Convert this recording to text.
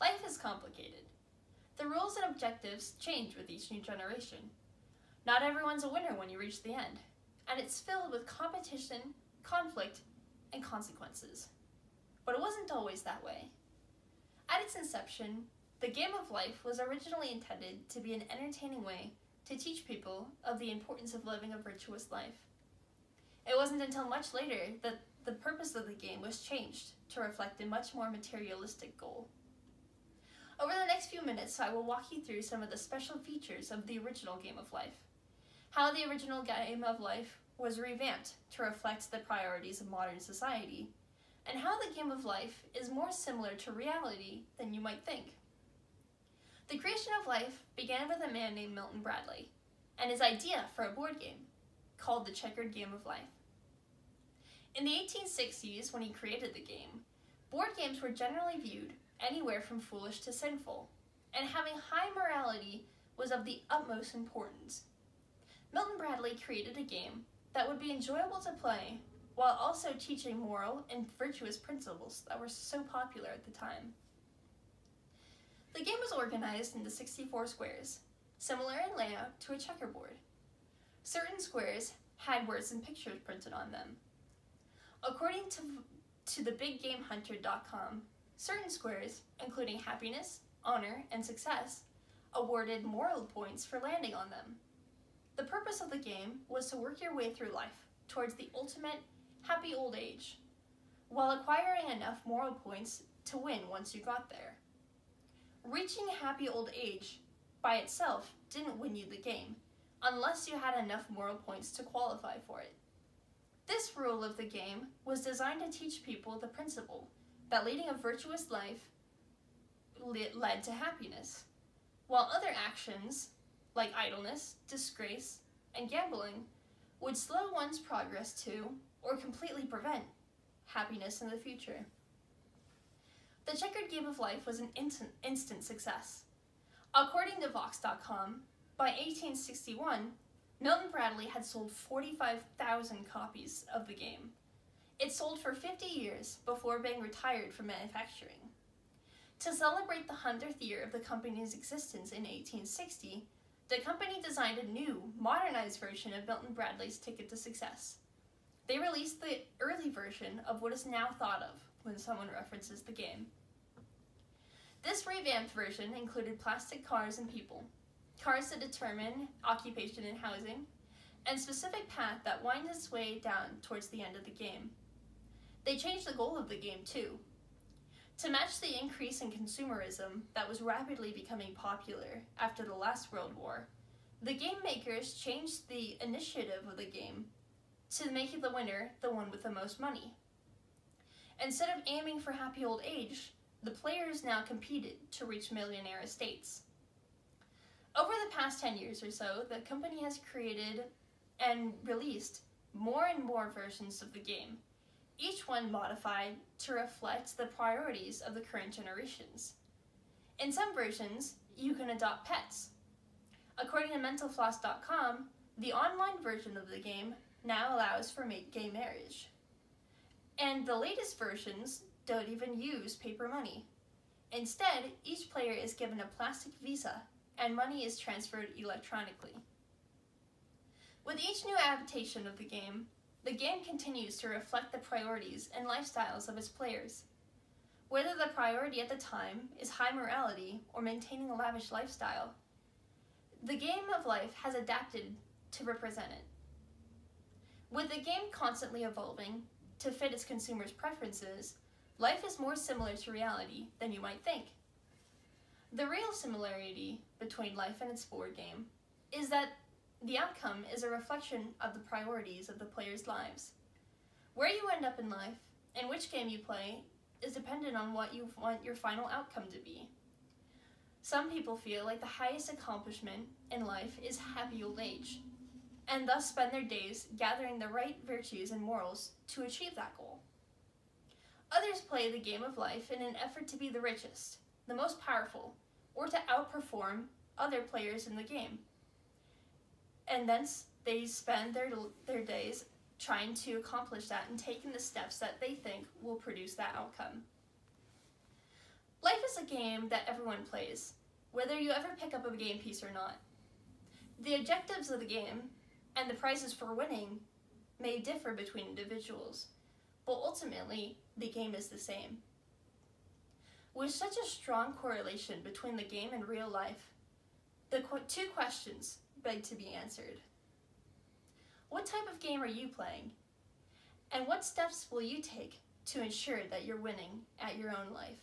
Life is complicated. The rules and objectives change with each new generation. Not everyone's a winner when you reach the end, and it's filled with competition, conflict, and consequences. But it wasn't always that way. At its inception, the game of life was originally intended to be an entertaining way to teach people of the importance of living a virtuous life. It wasn't until much later that the purpose of the game was changed to reflect a much more materialistic goal. Over the next few minutes, I will walk you through some of the special features of the original Game of Life, how the original Game of Life was revamped to reflect the priorities of modern society, and how the Game of Life is more similar to reality than you might think. The creation of life began with a man named Milton Bradley and his idea for a board game called the Checkered Game of Life. In the 1860s, when he created the game, board games were generally viewed anywhere from foolish to sinful, and having high morality was of the utmost importance. Milton Bradley created a game that would be enjoyable to play while also teaching moral and virtuous principles that were so popular at the time. The game was organized into 64 squares, similar in layout to a checkerboard. Certain squares had words and pictures printed on them. According to thebiggamehunter.com, certain squares, including happiness, honor, and success, awarded moral points for landing on them. The purpose of the game was to work your way through life towards the ultimate happy old age, while acquiring enough moral points to win once you got there. Reaching happy old age by itself didn't win you the game, unless you had enough moral points to qualify for it. This rule of the game was designed to teach people the principle that leading a virtuous life led to happiness, while other actions, like idleness, disgrace, and gambling, would slow one's progress to, or completely prevent, happiness in the future. The Checkered Game of Life was an instant success. According to Vox.com, by 1861, Milton Bradley had sold 45,000 copies of the game. It sold for 50 years before being retired from manufacturing. To celebrate the 100th year of the company's existence in 1860, the company designed a new, modernized version of Milton Bradley's Ticket to Success. They released the early version of what is now thought of when someone references the game. This revamped version included plastic cars and people, cars to determine occupation and housing, and specific path that winds its way down towards the end of the game. They changed the goal of the game too. To match the increase in consumerism that was rapidly becoming popular after the last World War, the game makers changed the initiative of the game to make the winner the one with the most money. Instead of aiming for happy old age, the players now competed to reach millionaire estates. Over the past 10 years or so, the company has created and released more and more versions of the game, each one modified to reflect the priorities of the current generations. In some versions, you can adopt pets. According to mentalfloss.com, the online version of the game now allows for gay marriage. And the latest versions don't even use paper money. Instead, each player is given a plastic visa and money is transferred electronically. With each new adaptation of the game continues to reflect the priorities and lifestyles of its players. Whether the priority at the time is high morality or maintaining a lavish lifestyle, the Game of Life has adapted to represent it. With the game constantly evolving to fit its consumers' preferences, life is more similar to reality than you might think. The real similarity between life and its board game is that the outcome is a reflection of the priorities of the players' lives. Where you end up in life and which game you play is dependent on what you want your final outcome to be. Some people feel like the highest accomplishment in life is happy old age, and thus spend their days gathering the right virtues and morals to achieve that goal. Others play the game of life in an effort to be the richest, the most powerful, or to outperform other players in the game. And thence they spend their days trying to accomplish that and taking the steps that they think will produce that outcome. Life is is a game that everyone plays, whether you ever pick up a game piece or not. The objectives of the game and the prizes for winning may differ between individuals, but ultimately, the game is the same. With such a strong correlation between the game and real life, the two questions beg to be answered. What type of game are you playing? And what steps will you take to ensure that you're winning at your own life?